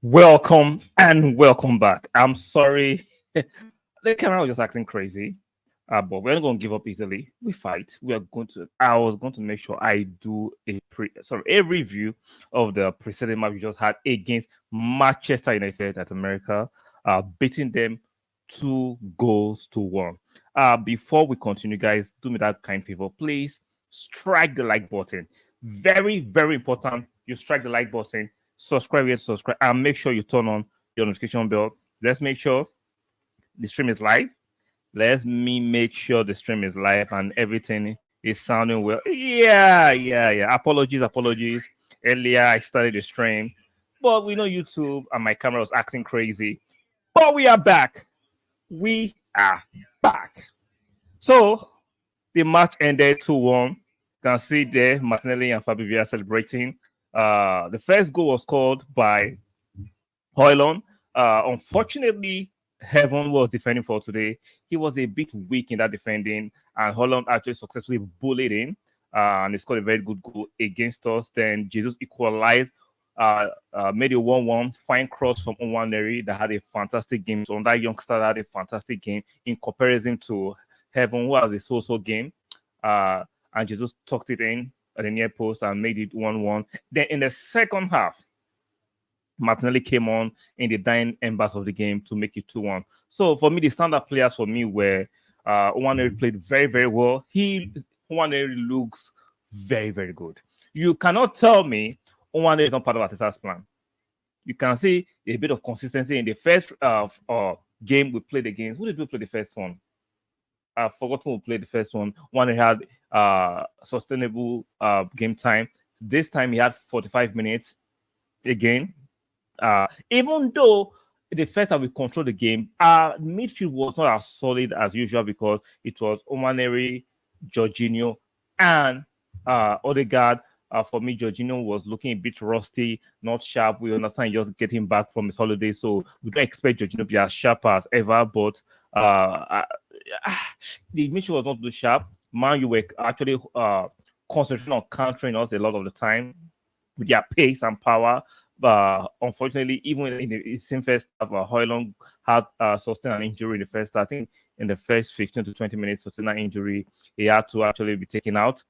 Welcome and welcome back. I'm sorry, the camera was just acting crazy, but we're not going to give up easily. We fight. We are going to. I was going to make sure I do a review of the preceding match we just had against Manchester United at America, beating them 2 goals to 1. Before we continue, guys, do me that kind favor, please strike the like button. Very, very important. You strike the like button, subscribe, and make sure you turn on your notification bell. Let's make sure the stream is live. Let me make sure the stream is live and everything is sounding well. Yeah. Apologies. Earlier I started the stream, but we know YouTube and my camera was acting crazy. But we are back. We are back. So the match ended 2-1. You can see there Martinelli and Fabio are celebrating. The first goal was scored by Hoylund. Unfortunately, Heaven was defending for today. He was a bit weak in that defending, and Hoylund actually successfully bullied him, and he scored a very good goal against us. Then Jesus equalized, made a 1-1, fine cross from Nwaneri that had a fantastic game. So that youngster had a fantastic game in comparison to Heaven, who has a so-so game. And Jesus tucked it in at the near post and made it 1-1. Then in the second half, Martinelli came on in the dying embers of the game to make it 2-1. So for me, the standout players for me were Nwaneri played very, very well. Nwaneri looks very, very good. You cannot tell me Nwaneri is not part of Arteta's plan. You can see a bit of consistency in the first game we played against. Who did we play the first one? I've forgotten who played the first one. One he had sustainable game time. This time he had 45 minutes again. Even though the first time we controlled the game, our midfield was not as solid as usual because it was Nwaneri, Jorginho, and Odegaard. For me, Jorginho was looking a bit rusty, not sharp. We understand he's just getting back from his holiday, so we don't expect Jorginho to be as sharp as ever. But the midfield was not too sharp. Man, you were actually concentrating on countering us a lot of the time with their pace and power. But unfortunately, even in the same first half, Hoylund had sustained an injury in the first. I think in the first 15 to 20 minutes, sustained an injury. He had to actually be taken out.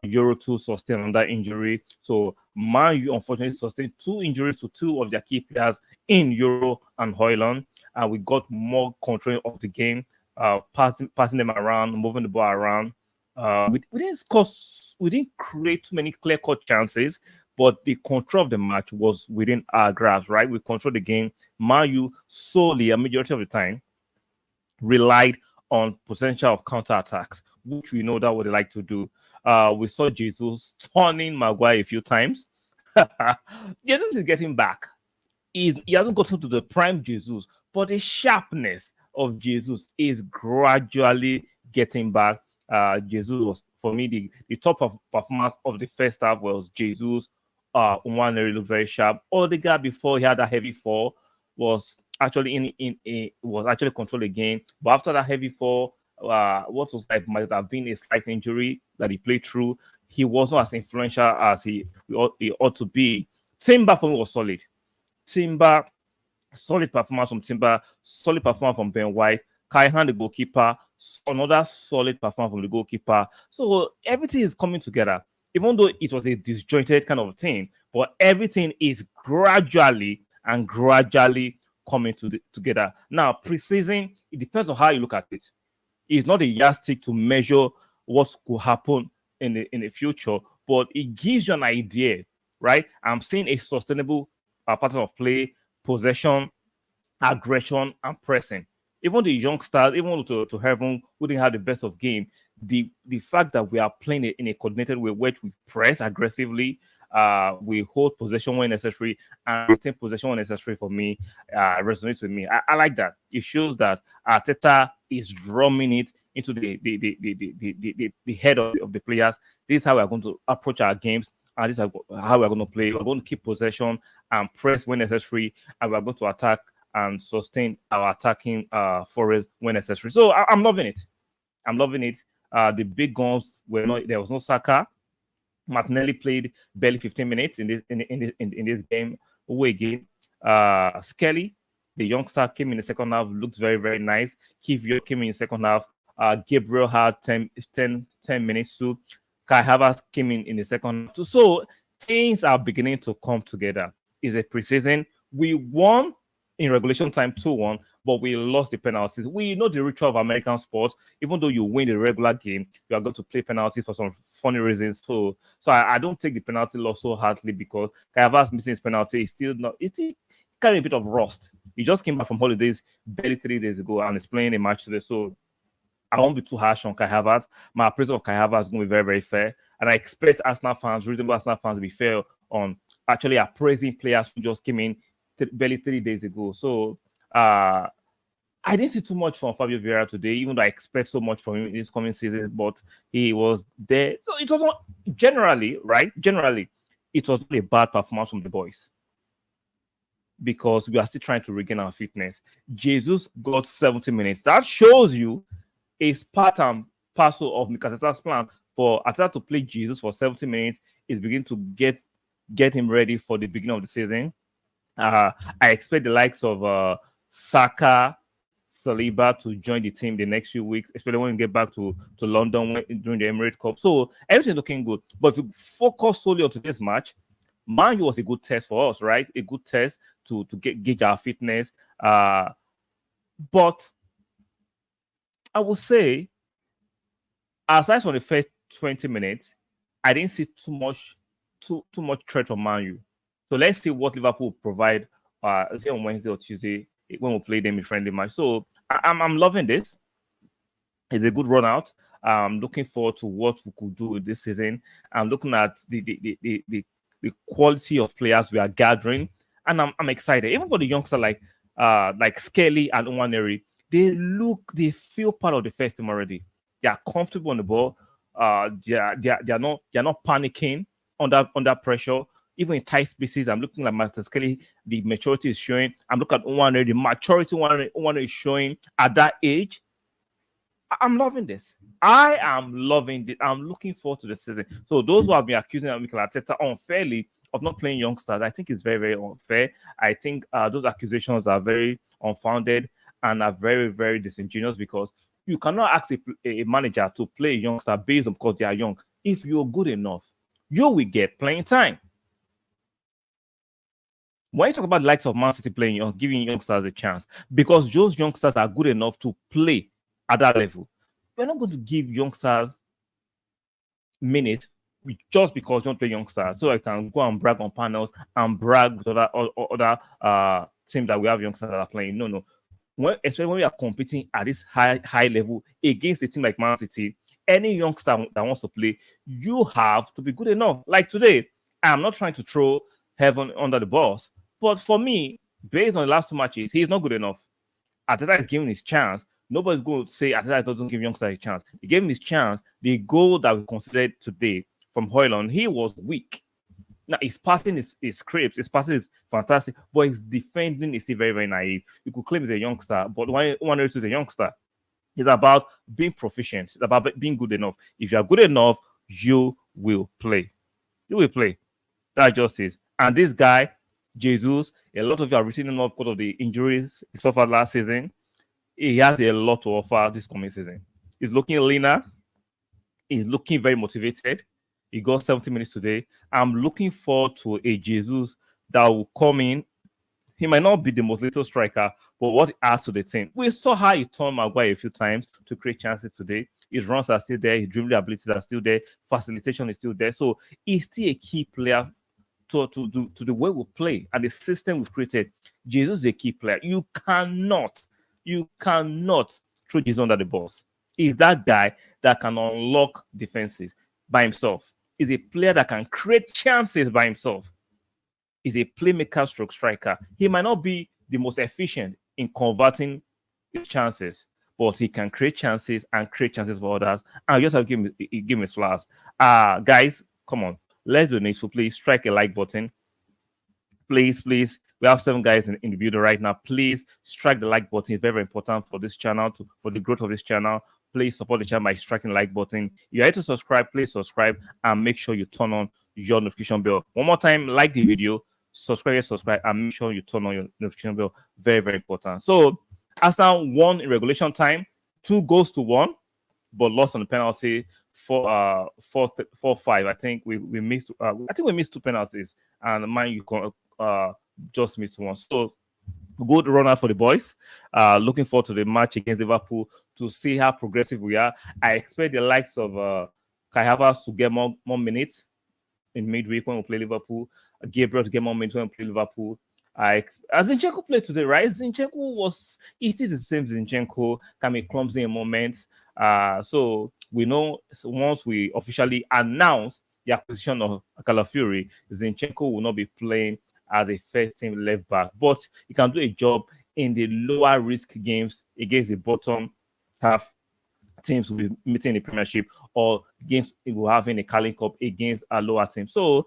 Euro 2 sustained another injury. So Man U unfortunately sustained 2 injuries to 2 of their key players in Euro and Hoylund. And we got more control of the game, passing them around, moving the ball around. We didn't score, we didn't create too many clear-cut chances, but the control of the match was within our grasp, right? We controlled the game. Man U solely, a majority of the time, relied on potential of counterattacks, which we know that what they like to do. We saw Jesus turning Maguire a few times. Jesus is getting back. He hasn't gotten to the prime Jesus, but the sharpness of Jesus is gradually getting back. Jesus was, for me, the top of performance of the first half was Jesus. Nwaneri looked very sharp. Odegaard, before he had a heavy fall, was actually was actually controlled the game. But after that heavy fall, what was like might have been a slight injury that he played through. He wasn't as influential as he ought to be. Timber for me was solid. Timber, solid performance from Timber, solid performance from Ben White. Kaihan, the goalkeeper, another solid performance from the goalkeeper. So everything is coming together. Even though it was a disjointed kind of thing, but everything is gradually coming together. Now, preseason, it depends on how you look at it. It's not a yardstick to measure what could happen in the future, but it gives you an idea, right? I'm seeing a sustainable pattern of play, possession, aggression, and pressing. Even the youngsters, even to Heaven, who didn't have the best of game, the fact that we are playing it in a coordinated way, which we press aggressively, we hold possession when necessary, and retain possession when necessary, for me, resonates with me. I like that. It shows that Arteta is drumming it into the head of the players. This is how we're going to approach our games, and this is how we're going to play. We're going to keep possession and press when necessary, and we're going to attack and sustain our attacking force when necessary. So I'm loving it. I'm loving it. The big guns were not. There was no Saka. Martinelli played barely 15 minutes in this game away game. Skelly, the youngster, came in the second half, looked very, very nice. Kivio came in the second half. Gabriel had 10 minutes too. Kai Havertz came in the second half too. So things are beginning to come together. It's a preseason. We won in regulation time 2-1, but we lost the penalties. We know the ritual of American sports. Even though you win the regular game, you are going to play penalties for some funny reasons. So I don't take the penalty loss so hardly, because Kai Havertz missing his penalty is still not. It's still carrying a bit of rust. He just came back from holidays barely 3 days ago and is playing a match today. So I won't be too harsh on Kai Havertz. My appraisal of Kai Havertz is going to be very, very fair. And I expect Arsenal fans, reasonable Arsenal fans, to be fair on actually appraising players who just came in barely 3 days ago. So I didn't see too much from Fabio Vieira today, even though I expect so much from him in this coming season, but he was there. So it was not generally, right? Generally, it was not a bad performance from the boys, because we are still trying to regain our fitness. Jesus got 70 minutes. That shows you is part and parcel of Mikel Arteta's plan for Arteta to play Jesus for 70 minutes. Is beginning to get him ready for the beginning of the season. I expect the likes of Saka, Saliba to join the team the next few weeks, especially when we get back to London during the Emirates Cup. So everything's looking good. But if you focus solely on today's match, Man U was a good test for us, right? A good test to gauge our fitness. But I would say, aside from the first 20 minutes, I didn't see too much threat from Man U. So let's see what Liverpool provide say on Wednesday or Tuesday when we play them in friendly match. So I'm loving this. It's a good run out. I'm looking forward to what we could do this season. I'm looking at the quality of players we are gathering, and I'm excited. Even for the youngster like Skelly and Nwaneri, they feel part of the first team already. They are comfortable on the ball. They are not panicking under pressure. Even in tight spaces, I'm looking at Master Skelly. The maturity is showing. I'm looking at Nwaneri. The maturity Nwaneri is showing at that age. I'm loving this. I am loving it. I'm looking forward to the season. So those who have been accusing Mikel Arteta unfairly of not playing youngsters, I think it's very, very unfair. I think those accusations are very unfounded and are very, very disingenuous, because you cannot ask a manager to play a youngster based on because they are young. If you're good enough, you will get playing time. When you talk about the likes of Man City playing young, giving youngsters a chance, because those youngsters are good enough to play at that level. We're not going to give youngsters minutes just because you don't play youngsters, so I can go and brag on panels and brag with other teams that we have youngsters that are playing. No. Especially when we are competing at this high level against a team like Man City, any youngster that wants to play, you have to be good enough. Like today, I'm not trying to throw heaven under the bus, but for me, based on the last 2 matches, he's not good enough. Arteta is giving his chance. Nobody's going to say Arteta doesn't give youngsters a chance. He gave him his chance. The goal that we considered today from Højlund, he was weak. Now, his passing is crisp. His passing is fantastic, but his defending is still very, very naive. You could claim he's a youngster, but one is a youngster. It's about being proficient. It's about being good enough. If you are good enough, you will play. You will play. That just is. And this guy, Jesus, a lot of you are receiving him off because of the injuries he suffered last season. He has a lot to offer this coming season. He's looking leaner. He's looking very motivated. He got 70 minutes today. I'm looking forward to a Jesus that will come in. He might not be the most little striker, but what he adds to the team. We saw how he turned Maguire a few times to create chances today. His runs are still there. His dribbling abilities are still there. Facilitation is still there. So he's still a key player to the way we play and the system we've created. Jesus is a key player. You cannot throw Jesus under the bus. He's that guy that can unlock defenses by himself. He's a player that can create chances by himself. He's a playmaker stroke striker. He might not be the most efficient in converting his chances, but he can create chances and create chances for others. And just have to give him his flowers. Guys, come on. Let's do next. So please strike a like button. Please. We have 7 guys in the building right now. Please strike the like button. It's very, very important for this channel, for the growth of this channel. Please support the channel by striking the like button. If you're here to subscribe, please subscribe and make sure you turn on your notification bell. One more time, like the video, subscribe, and make sure you turn on your notification bell. Very, very important. So Arsenal won in regulation time, 2-1, but lost on the penalty for 4-5. I think we missed. I think we missed 2 penalties, and Man U just missed one. So good runner for the boys. Looking forward to the match against Liverpool to see how progressive we are. I expect the likes of Kai Havertz to get more minutes in midweek when we play Liverpool. Gabriel to get more minutes when we play Liverpool. Zinchenko played today, right? It is the same Zinchenko, can be clumsy in moments. So we know once we officially announce the acquisition of Calafiori, Zinchenko will not be playing as a first team left back, but he can do a job in the lower risk games against the bottom half teams will be meeting in the Premiership, or games it will have in the Carling Cup against a lower team. So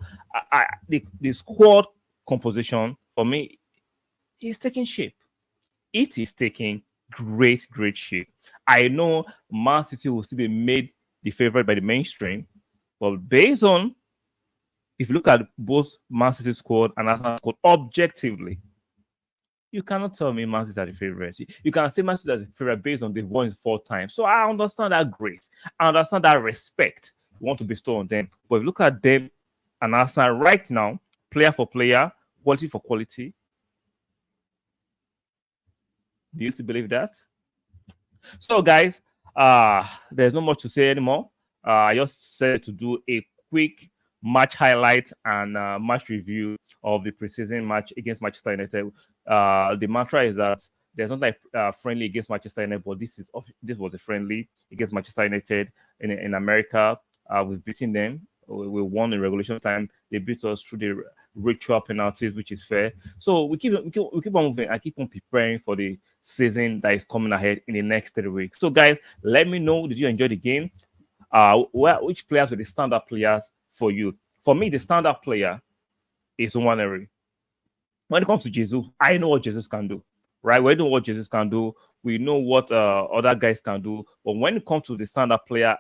the squad composition for me is taking shape. It is taking great shape. I know Man City will still be made the favorite by the mainstream, but based on, if you look at both Man City squad and Arsenal squad objectively, you cannot tell me Man City are the favorite. You can say Man City are the favorite based on they've won 4 times. So I understand that grace. I understand that respect you want to bestow on them. But if you look at them and Arsenal right now, player for player, quality for quality, do you still believe that? So guys, there's not much to say anymore. I just said to do a quick match highlight and match review of the preseason match against Manchester United. The mantra is that there's not like friendly against Manchester United, but this was a friendly against Manchester United in America. We've beaten them. We won in regulation time. They beat us through the ritual penalties, which is fair. So we keep on moving. I keep on preparing for the season that is coming ahead in the next 3 weeks. So guys, let me know, did you enjoy the game? Which players were the standout players for you? For me, the standout player is Nwaneri. When it comes to Jesus, I know what Jesus can do, right? We know what Jesus can do. We know what other guys can do. But when it comes to the standout player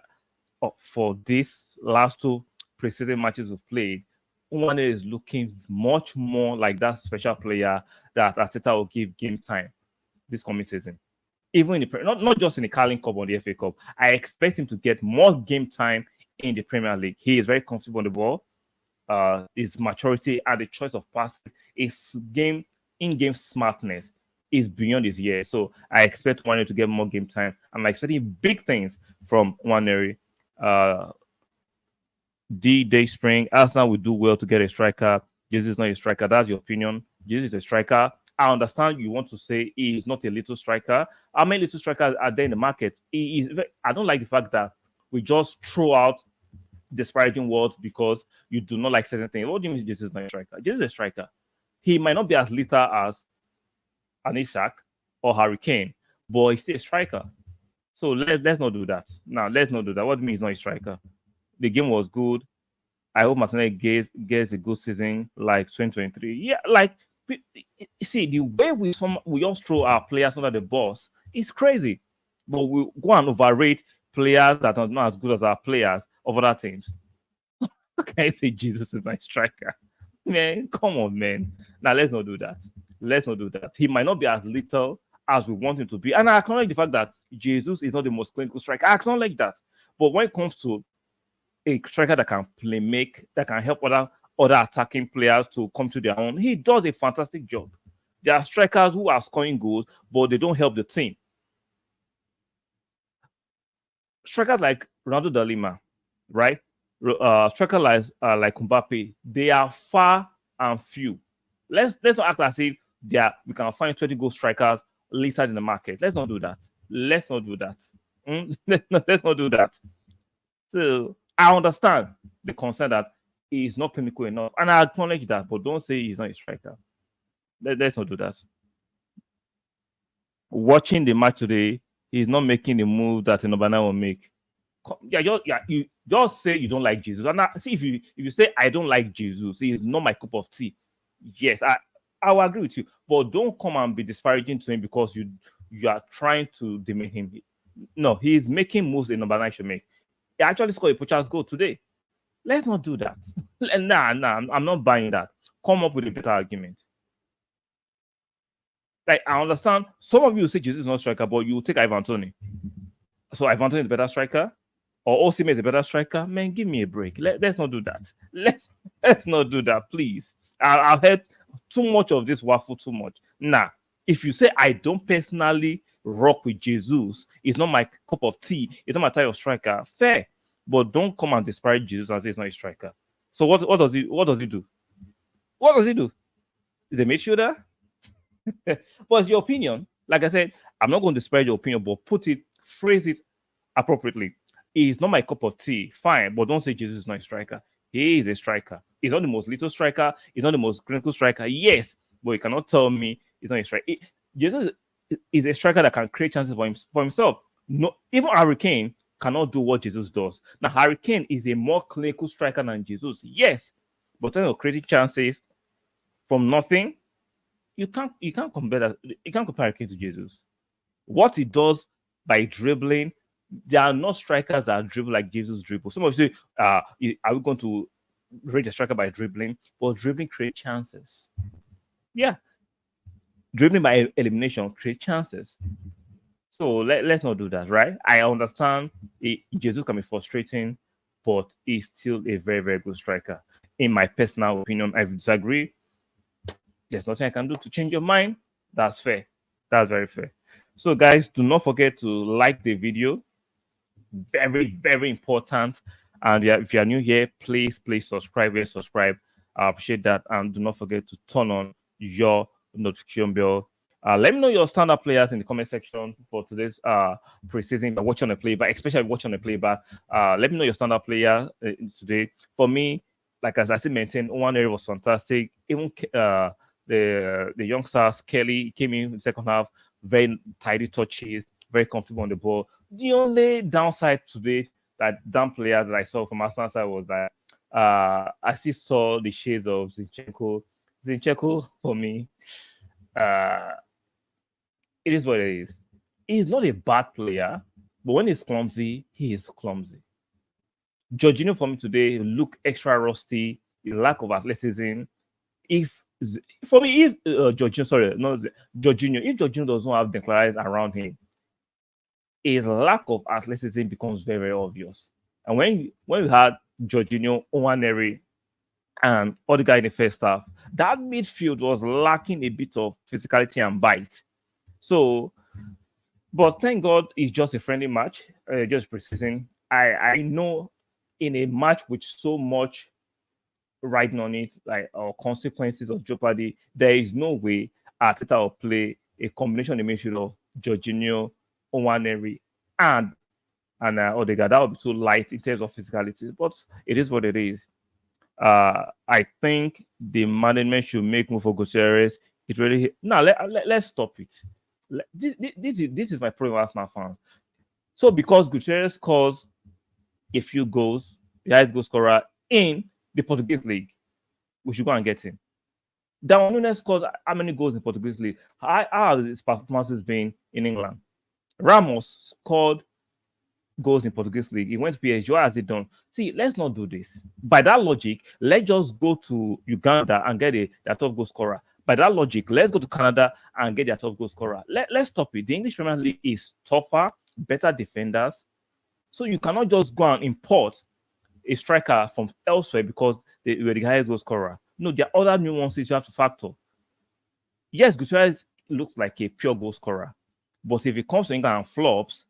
for these last 2 preseason matches we've played, Nwaneri is looking much more like that special player that Arteta will give game time this coming season. Even in the not just in the Carling Cup or the FA Cup, I expect him to get more game time in the Premier League. He is very comfortable on the ball. His maturity and the choice of passes, his in-game smartness is beyond his years. So I expect Nwaneri to get more game time. I'm expecting big things from Nwaneri. D-Day Spring, Arsenal will do well to get a striker. Jesus is not a striker. That's your opinion. Jesus is a striker. I understand you want to say he is not a little striker. How many little strikers are there in the market? I don't like the fact that we just throw out disparaging words because you do not like certain things. What do you mean Jesus is not a striker? Jesus is a striker. He might not be as little as an Isak or Harry Kane, but he's still a striker. So let's not do that. Now, let's not do that. What do you mean he's not a striker? The game was good. I hope Martinelli gets a good season like 2023. Yeah, like, see, the way we just throw our players under the bus is crazy. But we go and overrate players that are not as good as our players of other teams. Can I say Jesus is my striker? Man, come on, man. Now, let's not do that. Let's not do that. He might not be as little as we want him to be. And I acknowledge the fact that Jesus is not the most clinical striker. I acknowledge that. But when it comes to a striker that can make, that can help other attacking players to come to their own, he does a fantastic job. There are strikers who are scoring goals, but they don't help the team. Strikers like Ronaldo de Lima, right? Strikers like Mbappe, they are far and few. Let's not act as if we can find 20 goal strikers later in the market. Let's not do that. Let's not do that. Let's not do that. So I understand the concern that he is not clinical enough, and I acknowledge that, but don't say he's not a striker. Let's not do that. Watching the match today, he's not making the move that Nobana will make. You just say you don't like Jesus. And see, if you say I don't like Jesus, he is not my cup of tea. Yes, I will agree with you, but don't come and be disparaging to him because you are trying to demean him. No, he is making moves in Nobana should make. He actually scored a Pochas goal today. Let's not do that. Nah, I'm not buying that. Come up with a better argument. Like, I understand some of you say Jesus is not striker, but you take Ivan Toney. So Ivan Toney is a better striker, or Osimhen is a better striker. Man, give me a break. Let's not do that. Let's not do that, please. I've heard too much of this waffle too much. Nah, if you say I don't personally rock with Jesus, it's not my cup of tea. It's not my type of striker. Fair, but don't come and disparage Jesus and say it's not a striker. So what does he do? What does he do? Is a midfielder? But it's your opinion. Like I said, I'm not going to disparage your opinion, but phrase it appropriately. He's not my cup of tea. Fine, but don't say Jesus is not a striker. He is a striker. He's not the most little striker. He's not the most critical striker. Yes, but you cannot tell me he's not a striker. Jesus is a striker that can create chances for himself. No, even Harry Kane cannot do what Jesus does. Now, Harry Kane is a more clinical striker than Jesus. Yes, but in terms of creating chances from nothing, you can't compare that. You can't compare Kane to Jesus. What he does by dribbling, there are not strikers that dribble like Jesus dribble. Some of you say, are we going to rate a striker by dribbling? But dribbling creates chances. Yeah. Dribbling by elimination creates chances. So let's not do that, right? I understand Jesus can be frustrating, but he's still a very, very good striker. In my personal opinion, I disagree. There's nothing I can do to change your mind. That's fair. That's very fair. So, guys, do not forget to like the video. Very, very important. And yeah, if you are new here, please subscribe. Subscribe. I appreciate that. And do not forget to turn on your notification bell. Let me know your standard players in the comment section for today's preseason. Watching a playback, especially watching a playback. Let me know your standard player today. For me, like as I said, maintain one area was fantastic. Even the youngsters, Kelly came in the second half, very tidy touches, very comfortable on the ball. The only downside today, that damn player that I saw from Arsenal side was that I still saw the shades of Zinchenko. Zinchenko, for me, it is what it is. He's not a bad player, but when he's clumsy, he is clumsy. Jorginho for me today looked extra rusty, a lack of athleticism. If Jorginho, if Jorginho doesn't have Declan around him, his lack of athleticism becomes very, very obvious. And when we had Jorginho, Nwaneri, and Odegaard in the first half, that midfield was lacking a bit of physicality and bite. So, but thank God it's just a friendly match, just preseason. I know in a match with so much riding on it, like or consequences of jeopardy, there is no way Arteta will play a combination in the midfield of Jorginho, Nwaneri, and Odegaard. That would be too light in terms of physicality, but it is what it is. I think the management should make move for Gutierrez. It really now let's stop it. This is my problem with Arsenal fans. So because Gutierrez scores a few goals, the highest goal scorer in the Portuguese league, we should go and get him. Darwin Núñez scores how many goals in the Portuguese league? How have his performances been in England? Ramos scored goals in Portuguese league. He went to PSG. What has he done? See, let's not do this. By that logic, let's just go to Uganda and get their top goal scorer. By that logic, let's go to Canada and get their top goal scorer. Let's stop it. The English Premier League is tougher, better defenders. So you cannot just go and import a striker from elsewhere because they were the highest goal scorer. No, there are other nuances you have to factor. Yes, Gutierrez looks like a pure goal scorer, but if it comes to England and flops,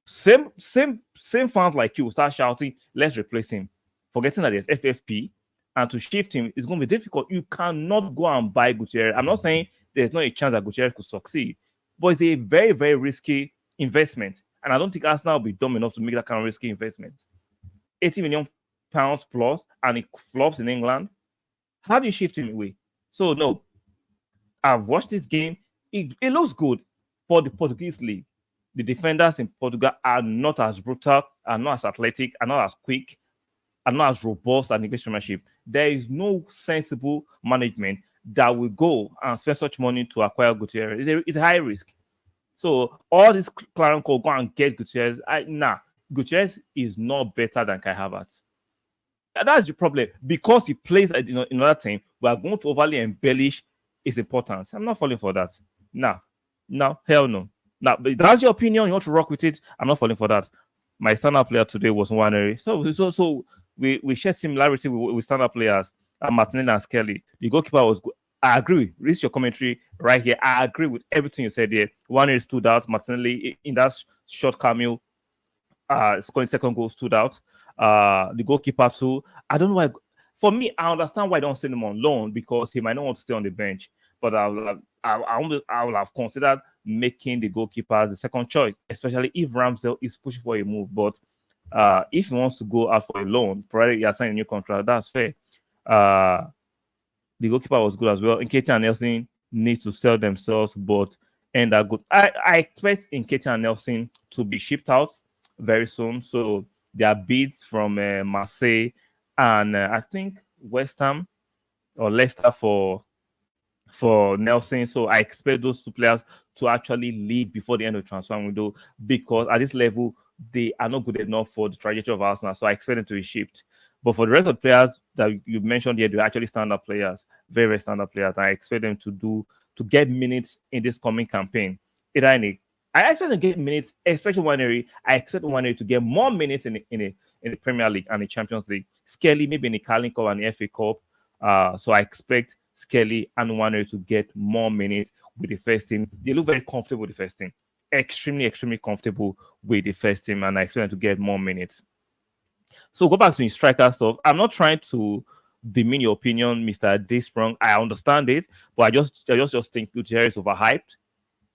same fans like you will start shouting, let's replace him, forgetting that there's FFP, and to shift him is going to be difficult. You cannot go and buy Gutierrez. I'm not saying there's not a chance that Gutierrez could succeed, but it's a very, very risky investment. And I don't think Arsenal will be dumb enough to make that kind of risky investment. 80 million pounds plus, and it flops in England. How do you shift him away? So, no. I've watched this game. It looks good for the Portuguese league. The defenders in Portugal are not as brutal, are not as athletic, are not as quick, are not as robust as the English Premiership. There is no sensible management that will go and spend such money to acquire Gutierrez. It's a high risk. So all this Clarion Cole go and get Gutierrez. Gutierrez is not better than Kai Havertz. That's the problem. Because he plays in another team, we are going to overly embellish his importance. I'm not falling for that. No, hell no. Now, but that's your opinion. You want to rock with it. I'm not falling for that. My standout player today was Nwaneri. So we share similarity with standout players, Martinelli and Skelly. The goalkeeper was good. I agree. Read your commentary right here. I agree with everything you said here. Nwaneri stood out. Martinelli in that short cameo, scoring second goal stood out. The goalkeeper too. I don't know why. For me, I understand why I don't send him on loan because he might not want to stay on the bench. But I will have considered making the goalkeeper the second choice, especially if Ramsdale is pushing for a move. But if he wants to go out for a loan, provided he has signed a new contract, that's fair. The goalkeeper was good as well. Nketiah and Nelson need to sell themselves, but end are good. I expect Nketiah and Nelson to be shipped out very soon. So there are bids from Marseille and I think West Ham or Leicester for Nelson. So I expect those two players to actually leave before the end of the transfer window because at this level, they are not good enough for the trajectory of Arsenal. So I expect them to be shipped. But for the rest of the players that you mentioned here, they're actually standard players, very, very standard players. I expect them to get minutes in this coming campaign. I expect them to get minutes, especially Nwaneri. I expect Nwaneri to get more minutes in the Premier League and the Champions League. Skelly maybe in the Carling Cup and the FA Cup. So I expect Skelly and Nwaneri to get more minutes with the first team. They look very comfortable with the first team. Extremely, extremely comfortable with the first team, and I expect them to get more minutes. So go back to the striker stuff. I'm not trying to demean your opinion, Mr. Daysprung. I understand it, but I just think Gutierrez is overhyped.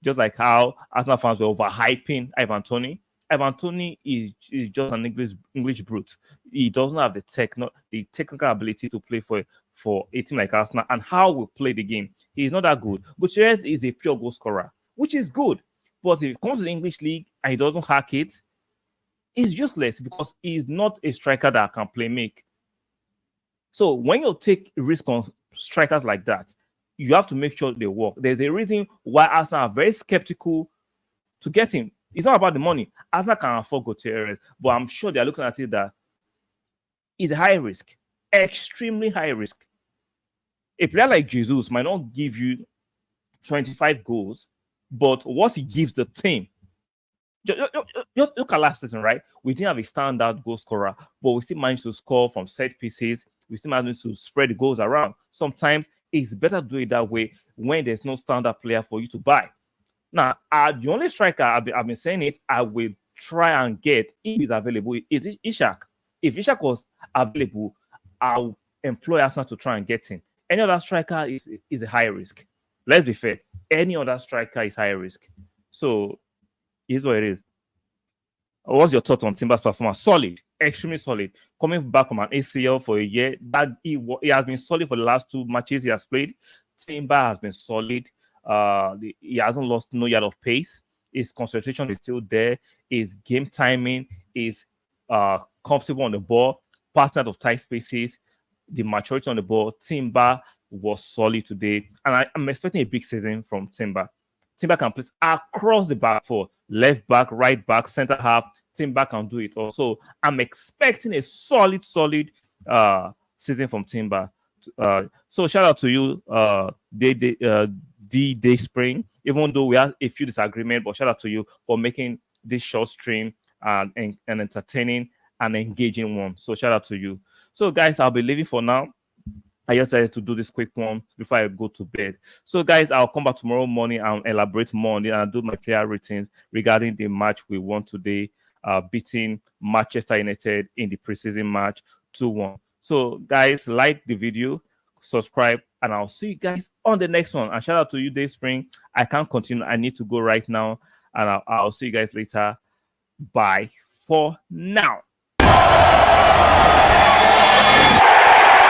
Just like how Arsenal fans were overhyping Ivan Toney. Ivan Toney is just an English brute. He doesn't have the technical ability to play for a team like Arsenal and how we play the game. He's not that good. Gutierrez is a pure goal scorer, which is good. But if it comes to the English league and he doesn't hack it, he's useless because he's not a striker that can play make. So when you take risk on strikers like that, you have to make sure they work. There's a reason why Arsenal are very skeptical to get him. It's not about the money. Arsenal can afford Gutierrez, but I'm sure they're looking at it that it's a high risk, extremely high risk. A player like Jesus might not give you 25 goals, but what he gives the team. Look at last season, right? We didn't have a standout goal scorer, but we still managed to score from set pieces. We still managed to spread the goals around. Sometimes it's better to do it that way when there's no standard player for you to buy. Now, the only striker I've been saying it, I will try and get if he's available is Ishak. If Ishak was available, I'll employ Arsenal to try and get him. Any other striker is a high risk. Let's be fair. Any other striker is high risk. So here's what it is. What's your thought on Timber's performance? Solid, extremely solid. Coming back from an ACL for a year, that he has been solid for the last 2 matches he has played. Timber has been solid. He hasn't lost no yard of pace. His concentration is still there. His game timing is comfortable on the ball, passing out of tight spaces. The maturity on the ball. Timber was solid today, and I'm expecting a big season from Timber. Timber can play across the back for left back, right back, center half. Timber can do it also. I'm expecting a solid season from Timber. So shout out to you, D Spring. Even though we have a few disagreements, but shout out to you for making this short stream and entertaining and engaging one. So shout out to you. So guys, I'll be leaving for now. I just decided to do this quick one before I go to bed. So, guys, I'll come back tomorrow morning and elaborate more on it and do my player ratings regarding the match we won today, beating Manchester United in the preseason match 2-1. So, guys, like the video, subscribe, and I'll see you guys on the next one. And shout out to you, Dayspring. I can't continue. I need to go right now, and I'll see you guys later. Bye for now.